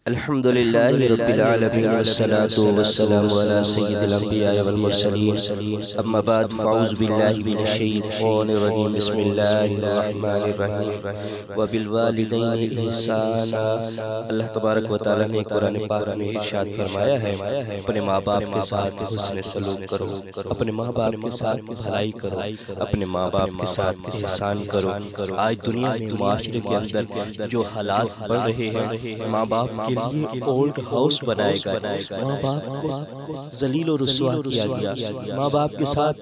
الحمد لله رب العالمين والصلاة والسلام على سيد الأنبياء والمرسلين أما بعد فأعوذ بالله من الشيطان الرجيم بسم الله الرحمن الرحيم وبالوالدين إحسانا اللہ تبارک و تعالیٰ نے قرآن پاک میں ارشاد فرمایا ہے اپنے ماں باپ کے ساتھ حسن سلوک کرو، اپنے ماں باپ کے ساتھ بھلائی کرو، اپنے ماں باپ کے ساتھ احسان کرو۔ آج دنیا میں معاشرے کے اندر جو حالات بڑھ رہے ہیں، ماں باپ کے لیے اولڈ ہاؤس بنائے گئے، ماں باپ کو ذلیل و رسوا کیا گیا، ماں باپ کے ساتھ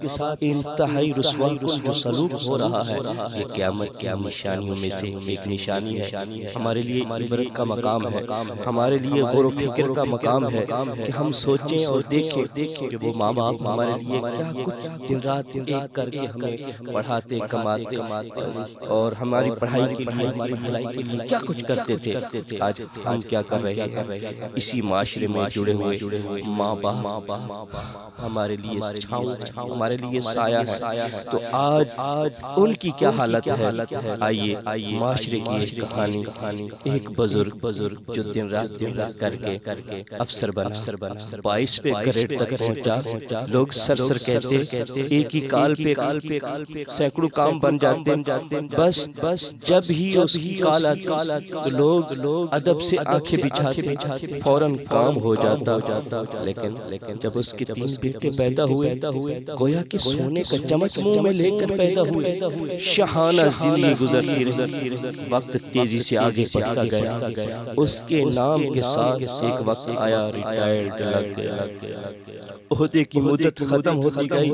انتہائی رسوا کن جو سلوک ہو رہا ہے، یہ قیامت کی نشانیوں میں سے ایک نشانی ہے۔ ہمارے لیے عبرت کا مقام ہے، ہمارے لیے غور و فکر کا مقام ہے کہ ہم سوچیں اور دیکھیں کہ وہ ماں باپ ہمارے لیے کیا کچھ دن رات ایک کر کے ہمیں پڑھاتے کماتے اور ہماری پڑھائی کے لیے، ہماری بھلائی کے لیے کیا کچھ کرتے تھے۔ آج ہم کیا کر رہے ہیں؟ اسی معاشرے میں جڑے ہوئے ماں باپ ہمارے لیے چھاؤں ہے، ہمارے لیے سایہ ہے۔ تو آج ان کی کیا حالت ہے؟ آئیے معاشرے کی ایک کہانی، ایک بزرگ جو دن رات محنت کر کے افسر بنا، 22ویں گریڈ تک پہنچا۔ لوگ سر کہتے ایک ہی کال پہ سینکڑوں کام بن جاتے، بس جب ہی اس کی کال آتی تو لوگ ادب سے آنکھیں بچھاتے، فوراً کام ہو جاتا۔ لیکن جب اس کے 3 بیٹے پیدا ہوئے، گویا کہ سونے کا چمچ منہ میں لے کر پیدا ہوئے، شاہانہ زندگی گزرتی رہی، وقت تیزی سے آگے بڑھتا گیا۔ اس کے نام کے ساتھ ایک وقت آیا، ریٹائرڈ لگ گیا۔ عہدے کی مدت ختم ہوتی گئی،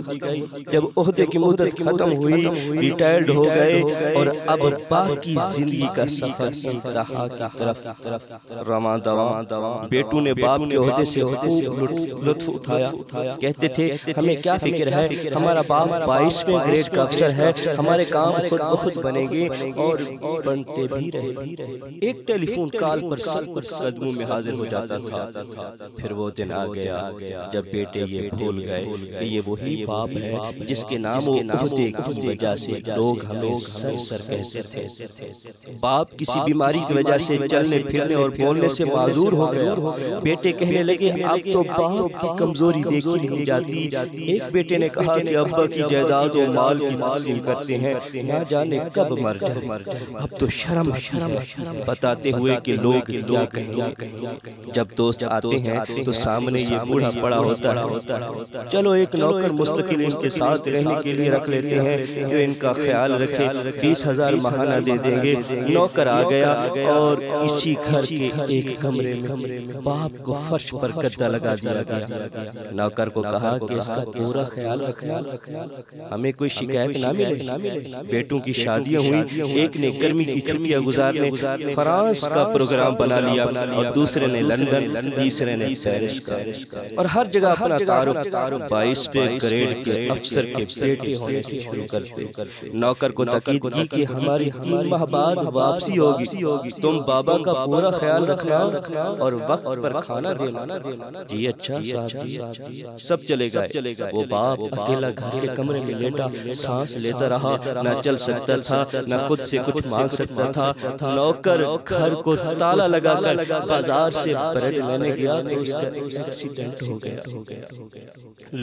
جب عہدے کی مدت ختم ہوئی، ریٹائرڈ ہو گئے اور اب باقی زندگی کا سفر انتہا کی طرف رواں دواں۔ بیٹوں نے باپ کے عہدے سے خوب لطف اٹھایا، کہتے تھے ہمیں کیا فکر ہے، ہمارا باپ 22ویں گریڈ کا افسر ہے، ہمارے کام خود بخود بنیں گے اور بنتے بھی رہے۔ ایک ٹیلی فون کال پر سب کچھ قدموں میں حاضر ہو جاتا تھا۔ پھر وہ دن آ گیا جب بیٹے یہ بھول گئے کہ یہ وہی باپ ہے جس کے نام و عہدے کی وجہ سے لوگ ہمیں سر کہتے تھے۔ باپ کسی بیماری کی وجہ سے چلنے پھرنے اور بولنے سے معذور ہو گیا۔ بیٹے کہنے لگے اب تو باپ کی کمزوری دیکھی نہیں جاتی۔ ایک بیٹے نے کہا کہ ابا کی جائیداد و مال کی تقسیم کرتے ہیں، نہ جانے کب مر جائے۔ اب تو شرم بتاتے ہوئے کہ لوگ کیا کہیں گے۔ جب دوست آتے ہیں تو سامنے یہ بوڑھا پڑا ہوتا ہے، چلو ایک نوکر مستقل ان کے ساتھ رہنے کے لیے رکھ لیتے ہیں جو ان کا خیال رکھے، 20,000 ماہانہ دے دیں گے۔ نوکر آ گیا اور اسی گھر کے ایک کمرے میں باپ کو فرش پر گدا لگا دیا گیا۔ نوکر کو کہا کہ اس کا پورا خیال رکھنا، ہمیں کوئی شکایت نہ ملے۔ بیٹوں کی شادیاں ہوئی، ایک نے گرمی کی چھٹیاں گزارنے فرانس کا پروگرام بنا لیا اور دوسرے نے لندن، تیسرے نے پیرس کا، اور ہر جگہ اپنا تعارف 22ویں گریڈ کے افسر کے بیٹے ہونے سے شروع کرتے۔ نوکر کو تاکید کی کہ ہماری 3 ماہ بعد واپسی ہوگی، تم بابا کا پورا خیال رکھنا اور وقت پر کھانا دینا۔ جی اچھا صاحب جی۔ سب چلے گئے۔ وہ باپ اکیلا گھر کے کمرے میں لیٹا سانس لیتا رہا، نہ چل سکتا تھا، نہ خود سے کچھ مانگ سکتا تھا۔ نوکر گھر کو تالا لگا کر بازار سے بریڈ لینے گیا تو اس کا ایکسیڈنٹ ہو گیا۔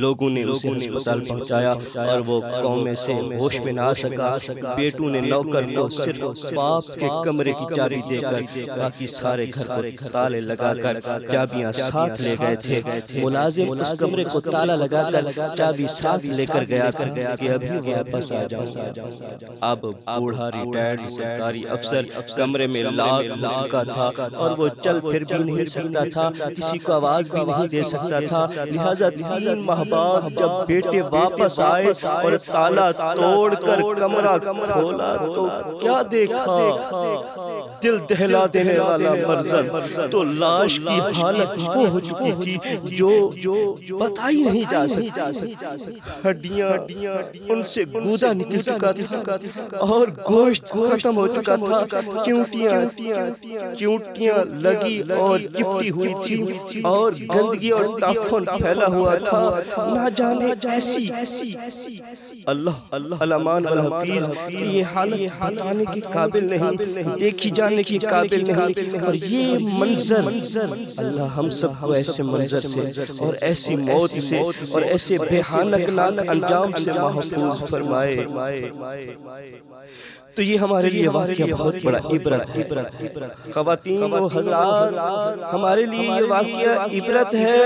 لوگوں نے اسے ہسپتال پہنچایا اور وہ کومے سے ہوش میں نہ آ سکا۔ بیٹوں نے نوکر کو صرف باپ کے کمرے کی چابی دے کر باقی سارے گھر کو تالے لگا کر چابیاں ساتھ لے گئے تھے۔ ملازم اس کمرے کو تالا لگا کر چابی ساتھ لے کر گیا کہ ابھی واپس آ جاؤں۔ اب بوڑھا ریٹائرڈ سرکاری افسر کمرے میں لاغ چکا تھا اور وہ چل پھر بھی نہیں سکتا تھا، کسی کو آواز بھی نہیں دے سکتا تھا۔ لہذا 3 ماہ بعد جب بیٹے واپس آئے اور تالا توڑ کر کمرہ کھولا تو کیا دیکھا؟ دل دہلا دینے والا منظر۔ تو لاش کی حالت وہ ہو چکی تھی جو بتائی نہیں جا سکتی۔ ہڈیاں ان سے گودا نکل چکا تھا اور گوشت ختم ہو چکا تھا۔ چیونٹیاں لگی اور چپٹی ہوئی تھی اور گندگی اور تعفن پھیلا ہوا تھا۔ نہ جانے ایسی اللہ الامان والحفیظ، یہ حالت بتانے کے قابل نہیں، دیکھی جا جانے کی قابل نہیں، اور یہ منظر اللہ ہم سب کو ایسے منظر سے اور ایسی موت سے اور ایسے بھیانک ناک انجام سے محفوظ فرمائے۔ تو یہ ہمارے لیے واقعہ بہت بڑا عبرت ہے۔ خواتین و حضرات، ہمارے لیے یہ واقعہ عبرت ہے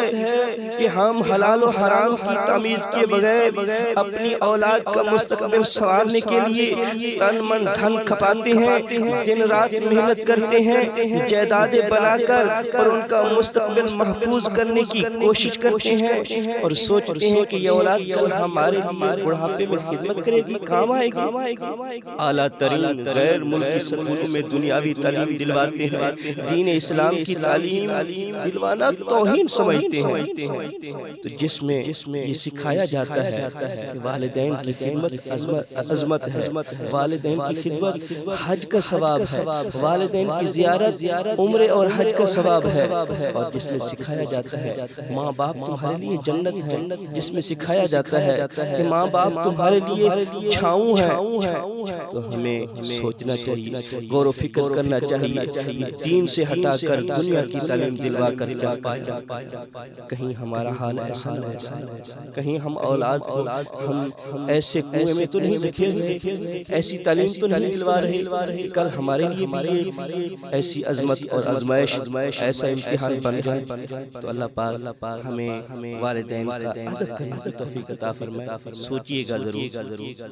کہ ہم حلال و حرام کی تمیز کے بغیر اپنی اولاد کا مستقبل سنوارنے کے لیے تن من دھن کھپاتے ہیں، دن رات محنت کرتے ہیں، جائیدادیں بنا کر اور ان کا مستقبل محفوظ کرنے کی کوشش کرتے ہیں، اور سوچتے ہیں کہ یہ اولاد کل ہمارے لیے بڑھاپے میں خدمت کرے گی، کام آئے گی۔ اعلیٰ ترین غیر ملکی سکولوں میں دنیاوی تعلیم دلواتے ہیں، دین اسلام کی تعلیم دلوانا توہین سمجھتے ہیں۔ تو جس میں یہ سکھایا جاتا ہے کہ والدین کی خدمت عظمت ہے، والدین کی خدمت حج کا ثواب ہے، والدین کی زیارت عمرے اور حج کا ثواب ہے، اور جس میں سکھایا جاتا ہے ماں باپ تمہارے لیے جنت ہے، جس میں سکھایا جاتا ہے کہ ماں باپ تمہارے لیے چھاؤں ہے۔ تو ہمیں سوچنا چاہیے، غور و فکر کرنا چاہیے، دین سے ہٹا کر دنیا کی تعلیم دلوا کر کیا پایا۔ کہیں ہمارا حال ایسا نہ ہو، کہیں ہم اولاد کو ہم ایسے کنویں میں تو نہیں دھکیل رہے، ایسی تعلیم تو نہیں دلوا رہے، کل ہمارے لیے بھی ایسی عظمت اور آزمائش ایسا امتحان بن جائے۔ تو اللہ پاک ہمیں والدین کا ادب کرنے کی توفیق عطا فرمائے۔ سوچئے گا ضرور،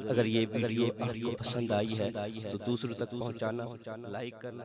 اگر یہ ویڈیو آپ کو پسند آئی ہے تو دوسروں تک پہنچانا، لائک کرنا۔